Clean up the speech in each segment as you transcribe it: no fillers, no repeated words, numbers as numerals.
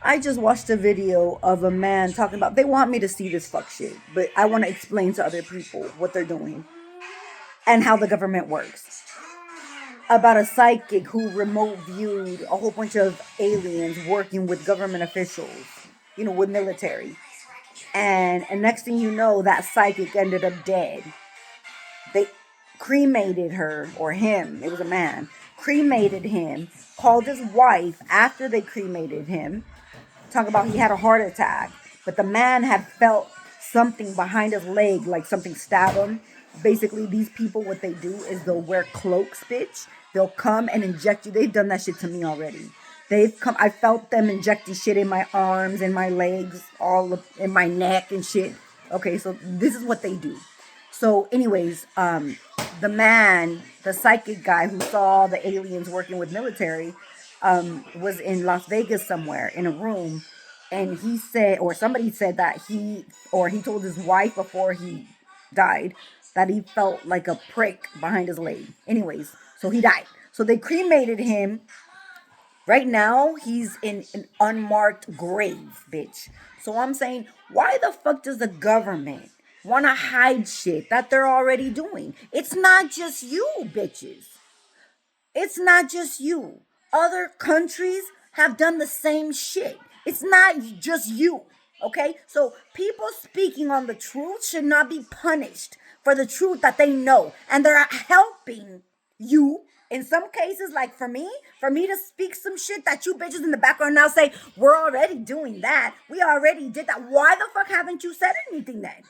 I just watched a video of a man talking about they want me to see this fuck shit, but I want to explain to other people what they're doing and how the government works. About a psychic who remote viewed a whole bunch of aliens working with government officials, with military. And next thing you know, that psychic ended up dead. They cremated her or him. It was a man. Cremated him. Called his wife after they cremated him. Talking about he had a heart attack, but the man had felt something behind his leg, like something stabbed him. Basically, these people, what they do is they'll wear cloaks, bitch. They'll come and inject you. They've done that shit to me already. They've come. I felt them injecting shit in my arms, in my legs, in my neck and shit. Okay, so this is what they do. So, anyways, the psychic guy who saw the aliens working with military, was in Las Vegas somewhere in a room, and he said, or somebody said that he told his wife before he died that he felt like a prick behind his leg. Anyways, so he died. So they cremated him. Right now, he's in an unmarked grave, bitch. So I'm saying, why the fuck does the government want to hide shit that they're already doing? It's not just you, bitches. It's not just you. Other countries have done the same shit. It's not just you. Okay? So people speaking on the truth should not be punished for the truth that they know. And they're helping you. In some cases, like for me to speak some shit that you bitches in the background now say, we're already doing that. We already did that. Why the fuck haven't you said anything then?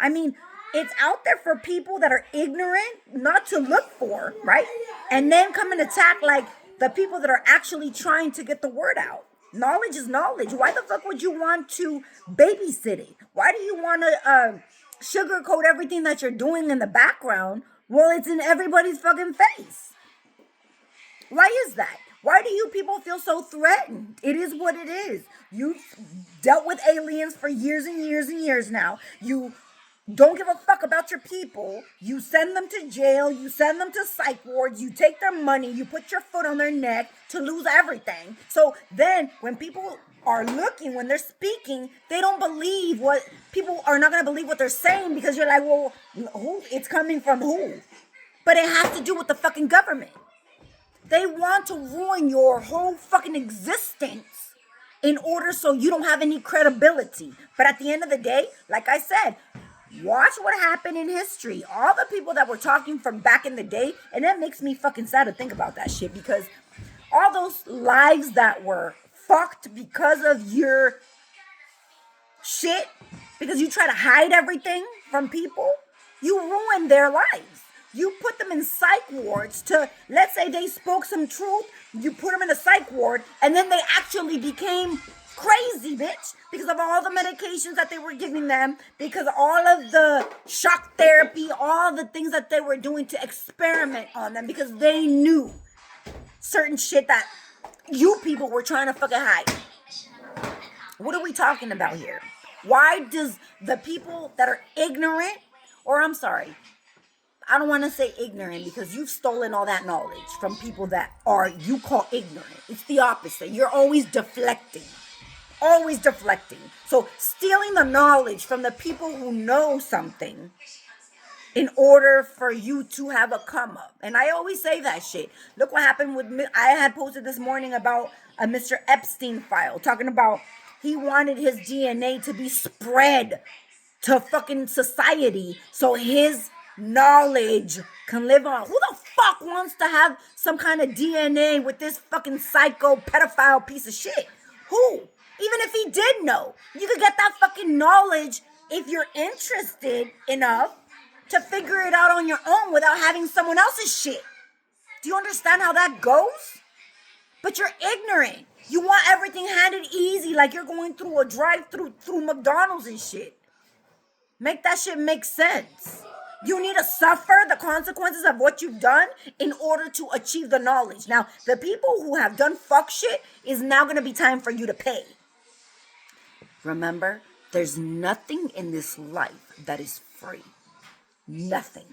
I mean, it's out there for people that are ignorant not to look for, right? And then come and attack like the people that are actually trying to get the word out. Knowledge is knowledge. Why the fuck would you want to babysit it? Why do you want to sugarcoat everything that you're doing in the background while it's in everybody's fucking face? Why is that? Why do you people feel so threatened? It is what it is. You've dealt with aliens for years and years and years now. You don't give a fuck about your people. You send them to jail. You send them to psych wards. You take their money. You put your foot on their neck to lose everything. So then when people are looking, when they're speaking, they don't believe what people are not going to believe what they're saying because you're like, well, who? It's coming from who? But it has to do with the fucking government. They want to ruin your whole fucking existence in order so you don't have any credibility. But at the end of the day, like I said, watch what happened in history. All the people that were talking from back in the day, and that makes me fucking sad to think about that shit because all those lives that were fucked because of your shit, because you try to hide everything from people, you ruined their lives. You put them in psych wards to, let's say they spoke some truth, you put them in a psych ward, and then they actually became crazy, bitch, because of all the medications that they were giving them, because all of the shock therapy, all the things that they were doing to experiment on them, because they knew certain shit that you people were trying to fucking hide. What are we talking about here? Why does the people that are ignorant, or I'm sorry, I don't want to say ignorant because you've stolen all that knowledge from people that you call ignorant. It's the opposite. You're always deflecting. Always deflecting. So stealing the knowledge from the people who know something in order for you to have a come up. And I always say that shit. Look what happened with me. I had posted this morning about a Mr. Epstein file talking about he wanted his DNA to be spread to fucking society so his knowledge can live on. Who the fuck wants to have some kind of DNA with this fucking psycho pedophile piece of shit? Who? Even if he did know, you could get that fucking knowledge if you're interested enough to figure it out on your own without having someone else's shit. Do you understand how that goes? But you're ignorant. You want everything handed easy like you're going through a drive-through through McDonald's and shit. Make that shit make sense. You need to suffer the consequences of what you've done in order to achieve the knowledge. Now, the people who have done fuck shit is now going to be time for you to pay. Remember, there's nothing in this life that is free. Nothing.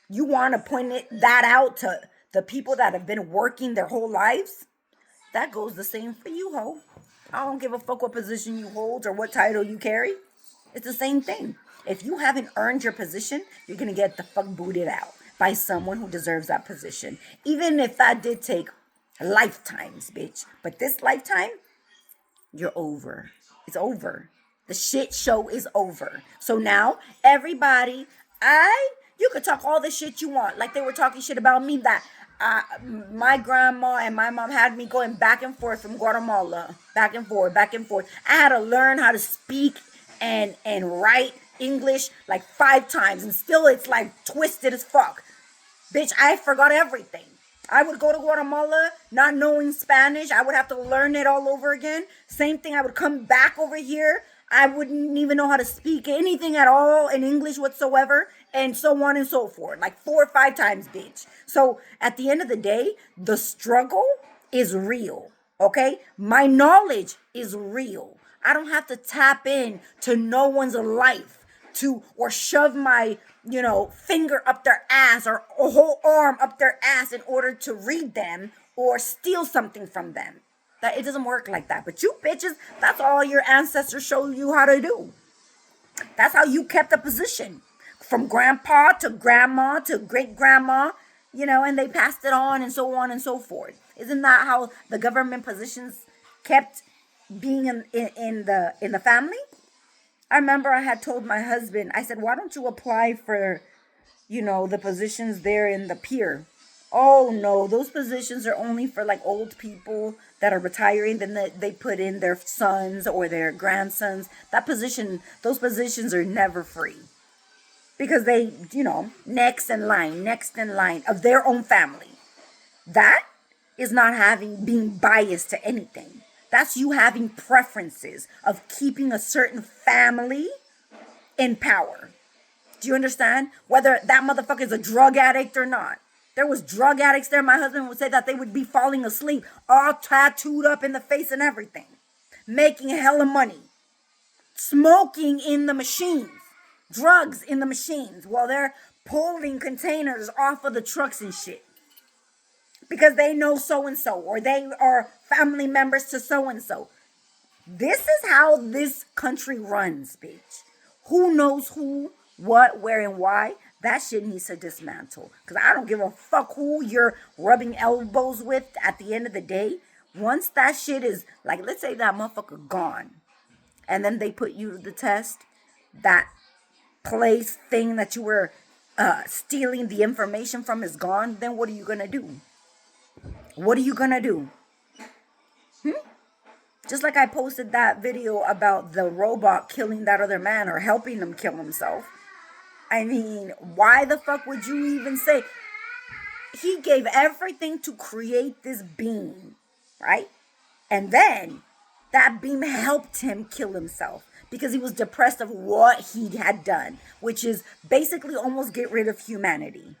You want to point that out to the people that have been working their whole lives? That goes the same for you, ho. I don't give a fuck what position you hold or what title you carry. It's the same thing. If you haven't earned your position, you're gonna get the fuck booted out by someone who deserves that position. Even if that did take lifetimes, bitch. But this lifetime, you're over. It's over. The shit show is over. So now, everybody, you could talk all the shit you want. Like they were talking shit about me that my grandma and my mom had me going back and forth from Guatemala, back and forth, back and forth. I had to learn how to speak and write English like 5 times, and still it's like twisted as fuck. Bitch, I forgot everything. I would go to Guatemala not knowing Spanish. I would have to learn it all over again. Same thing, I would come back over here. I wouldn't even know how to speak anything at all in English whatsoever, and so on and so forth. Like 4 or 5 times, bitch. So at the end of the day, the struggle is real, okay? My knowledge is real. I don't have to tap in to no one's life to or shove my finger up their ass or a whole arm up their ass in order to read them or steal something from them. That it doesn't work like that. But you bitches, that's all your ancestors showed you how to do. That's how you kept a position from grandpa to grandma to great grandma, and they passed it on and so forth. Isn't that how the government positions kept being in the family? I remember I had told my husband, I said, why don't you apply for, the positions there in the pier? Oh no, those positions are only for like old people that are retiring. Then they put in their sons or their grandsons. Those positions are never free. Because they, next in line of their own family. That is not being biased to anything. That's you having preferences of keeping a certain family in power. Do you understand? Whether that motherfucker is a drug addict or not. There was drug addicts there. My husband would say that they would be falling asleep, all tattooed up in the face and everything. Making hella money. Smoking in the machines. Drugs in the machines while they're pulling containers off of the trucks and shit. Because they know so-and-so or they are family members to so-and-so. This is how this country runs, bitch. Who knows who, what, where, and why? That shit needs to dismantle. Because I don't give a fuck who you're rubbing elbows with at the end of the day. Once that shit is, like, let's say that motherfucker gone. And then they put you to the test. That place thing that you were stealing the information from is gone. Then what are you going to do? What are you going to do? Just like I posted that video about the robot killing that other man or helping him kill himself. I mean, why the fuck would you even say? He gave everything to create this beam, right? And then that beam helped him kill himself because he was depressed of what he had done, which is basically almost get rid of humanity.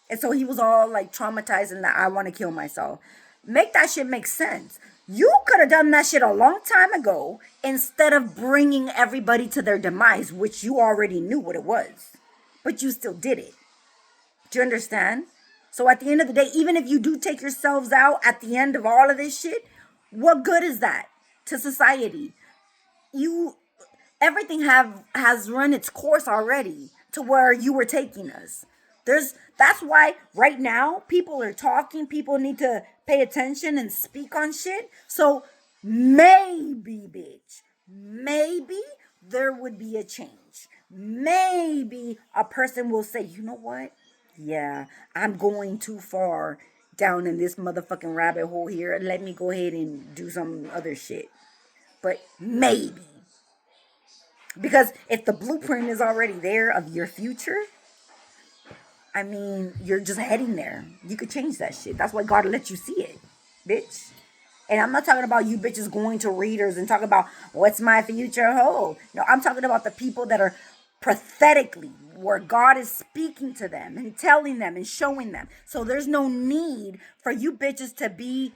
And so he was all like traumatized and that I want to kill myself. Make that shit make sense. You could have done that shit a long time ago instead of bringing everybody to their demise, which you already knew what it was. But you still did it. Do you understand? So at the end of the day, even if you do take yourselves out at the end of all of this shit, what good is that to society? Everything has run its course already to where you were taking us. That's why right now people are talking. People need to pay attention and speak on shit. So maybe, bitch, maybe there would be a change. Maybe a person will say, you know what? Yeah, I'm going too far down in this motherfucking rabbit hole here. Let me go ahead and do some other shit. But maybe. Because if the blueprint is already there of your future, I mean, you're just heading there. You could change that shit. That's why God let you see it, bitch. And I'm not talking about you bitches going to readers and talking about what's my future hold. No, I'm talking about the people that are prophetically where God is speaking to them and telling them and showing them. So there's no need for you bitches to be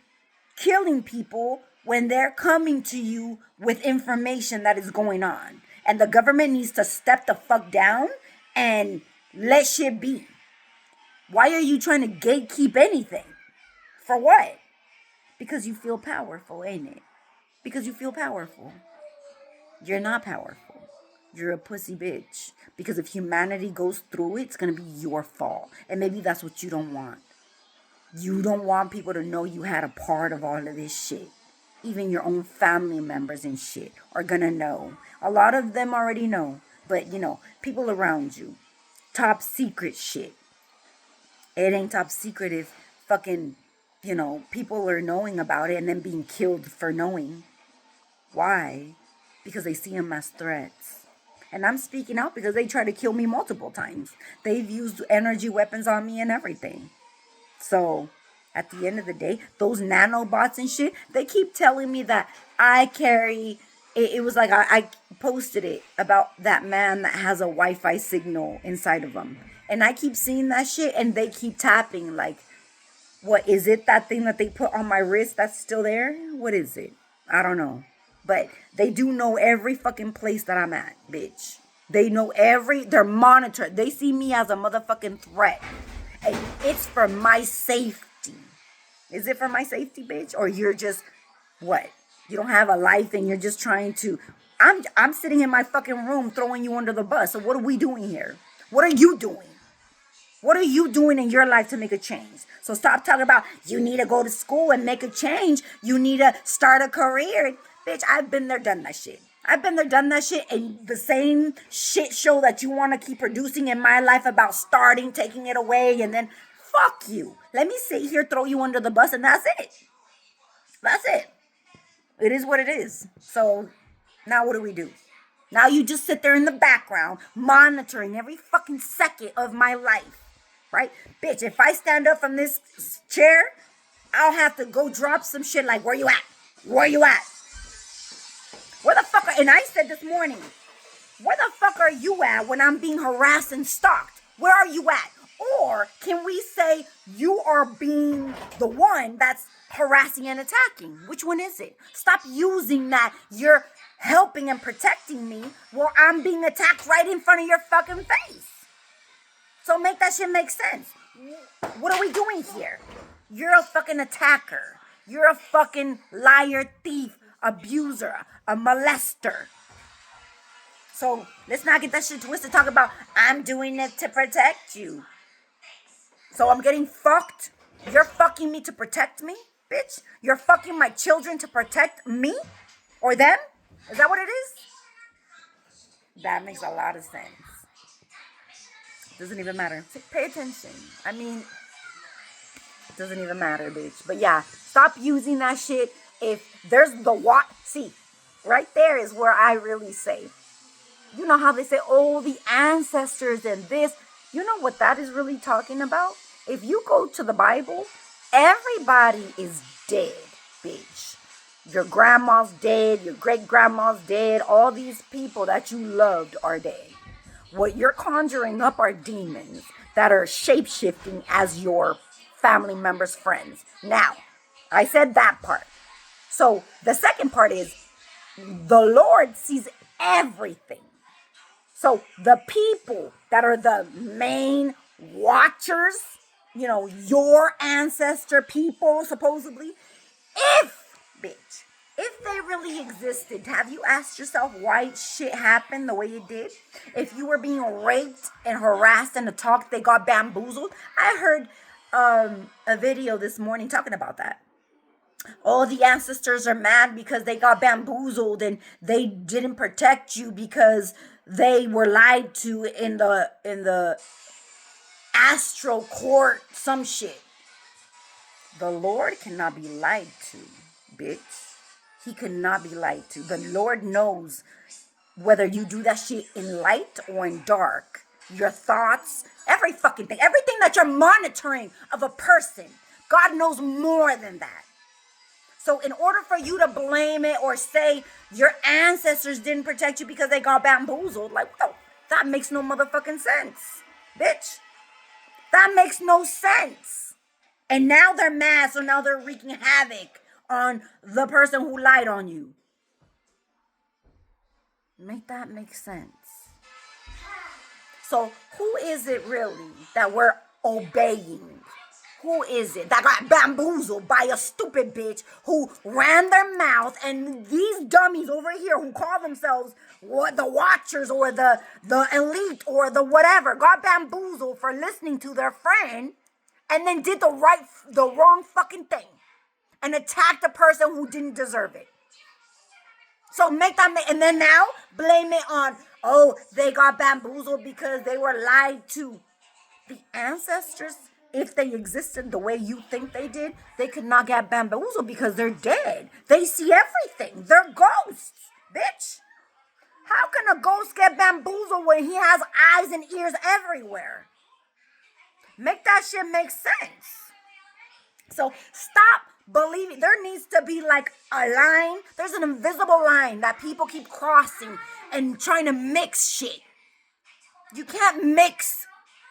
killing people when they're coming to you with information that is going on. And the government needs to step the fuck down and let shit be. Why are you trying to gatekeep anything? For what? Because you feel powerful, ain't it? Because you feel powerful. You're not powerful. You're a pussy bitch. Because if humanity goes through it, it's going to be your fault. And maybe that's what you don't want. You don't want people to know you had a part of all of this shit. Even your own family members and shit are going to know. A lot of them already know. But, people around you. Top secret shit. It ain't top secret if fucking, people are knowing about it and then being killed for knowing. Why? Because they see them as threats. And I'm speaking out because they try to kill me multiple times. They've used energy weapons on me and everything. So, at the end of the day, those nanobots and shit, they keep telling me that I carry... It was like I posted it about that man that has a Wi-Fi signal inside of him. And I keep seeing that shit and they keep tapping like, what is it? That thing that they put on my wrist that's still there? What is it? I don't know. But they do know every fucking place that I'm at, bitch. They know they're monitored. They see me as a motherfucking threat. And it's for my safety. Is it for my safety, bitch? Or you're just, what? You don't have a life and you're just trying to... I'm sitting in my fucking room throwing you under the bus. So what are we doing here? What are you doing? What are you doing in your life to make a change? So stop talking about you need to go to school and make a change. You need to start a career. Bitch, I've been there, done that shit. I've been there, done that shit. And the same shit show that you want to keep producing in my life about starting, taking it away, and then fuck you. Let me sit here, throw you under the bus, and that's it. That's it. It is what it is. So now what do we do? Now you just sit there in the background monitoring every fucking second of my life. Right? Bitch, if I stand up from this chair, I'll have to go drop some shit like, where you at? Where you at? Where the fuck and I said this morning, where the fuck are you at when I'm being harassed and stalked? Where are you at? Or can we say you are being the one that's harassing and attacking? Which one is it? Stop using that you're helping and protecting me while I'm being attacked right in front of your fucking face. So make that shit make sense. What are we doing here? You're a fucking attacker. You're a fucking liar, thief, abuser, a molester. So let's not get that shit twisted. Talk about I'm doing it to protect you. So I'm getting fucked. You're fucking me to protect me, bitch. You're fucking my children to protect me or them. Is that what it is? That makes a lot of sense. Doesn't even matter. Pay attention. I mean, doesn't even matter, bitch. But yeah, stop using that shit. If there's see, right there is where I really say, you know how they say, oh, the ancestors and this. You know what that is really talking about? If you go to the Bible, everybody is dead, bitch. Your grandma's dead, your great-grandma's dead, all these people that you loved are dead. What you're conjuring up are demons that are shape-shifting as your family members' friends. Now, I said that part. So the second part is the Lord sees everything. So the people that are the main watchers, your ancestor people, supposedly, if they really existed, have you asked yourself why shit happened the way it did? If you were being raped and harassed and attacked, they got bamboozled. I heard a video this morning talking about that. All the ancestors are mad because they got bamboozled and they didn't protect you because they were lied to in the astral court, some shit. The Lord cannot be lied to, bitch. He cannot be lied to. The Lord knows whether you do that shit in light or in dark. Your thoughts, every fucking thing, everything that you're monitoring of a person, God knows more than that. So in order for you to blame it or say your ancestors didn't protect you because they got bamboozled, that makes no motherfucking sense, bitch. That makes no sense. And now they're mad, so now they're wreaking havoc on the person who lied on you. Make that make sense. So who is it really that we're obeying? Who is it that got bamboozled by a stupid bitch who ran their mouth, and these dummies over here who call themselves what the watchers or the elite or the whatever got bamboozled for listening to their friend and then did the wrong fucking thing and attacked a person who didn't deserve it. So and then now blame it on, oh, they got bamboozled because they were lied to. The ancestors, if they existed the way you think they did, they could not get bamboozled because they're dead. They see everything. They're ghosts, bitch. How can a ghost get bamboozled when he has eyes and ears everywhere? Make that shit make sense. So stop believing. There needs to be like a line. There's an invisible line that people keep crossing and trying to mix shit. You can't mix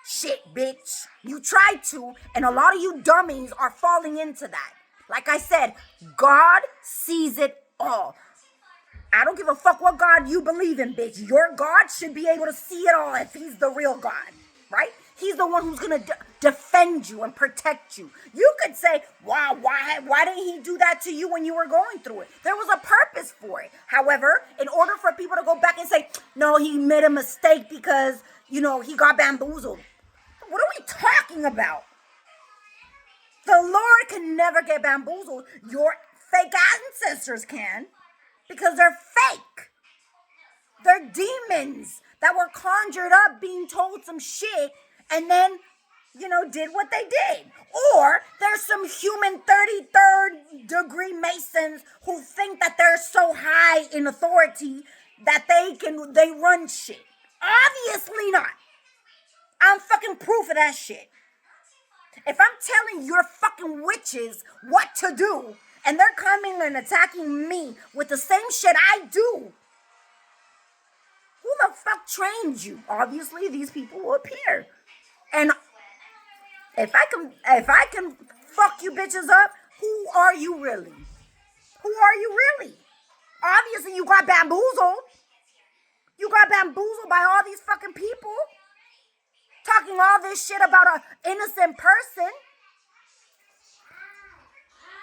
shit, bitch. You tried to, and a lot of you dummies are falling into that. Like I said, God sees it all. I don't give a fuck what God you believe in, bitch. Your God should be able to see it all if he's the real God, right? He's the one who's going to defend you and protect you. You could say, wow, why didn't he do that to you when you were going through it? There was a purpose for it. However, in order for people to go back and say, no, he made a mistake because, he got bamboozled. What are we talking about? The Lord can never get bamboozled. Your fake ancestors can, because they're fake. They're demons that were conjured up being told some shit and then, did what they did. Or there's some human 33rd degree Masons who think that they're so high in authority that they run shit. Obviously not. I'm fucking proof of that shit. If I'm telling your fucking witches what to do, and they're coming and attacking me with the same shit I do, who the fuck trained you? Obviously, these people will appear. And if I can fuck you bitches up, who are you really? Who are you really? Obviously, you got bamboozled. You got bamboozled by all these fucking people talking all this shit about an innocent person.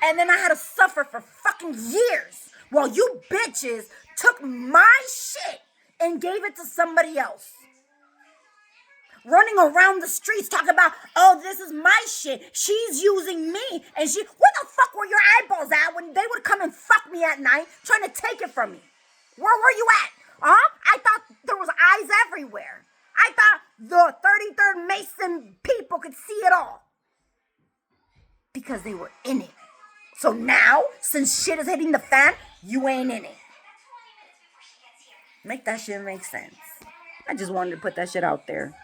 And then I had to suffer for fucking years while you bitches took my shit and gave it to somebody else. Running around the streets talking about, oh, this is my shit. She's using me. And where the fuck were your eyeballs at when they would come and fuck me at night trying to take it from me? Where were you at? Huh? I thought there was eyes everywhere. I thought the 33rd Mason people could see it all. Because they were in it. So now, since shit is hitting the fan, you ain't in it. Make that shit make sense. I just wanted to put that shit out there.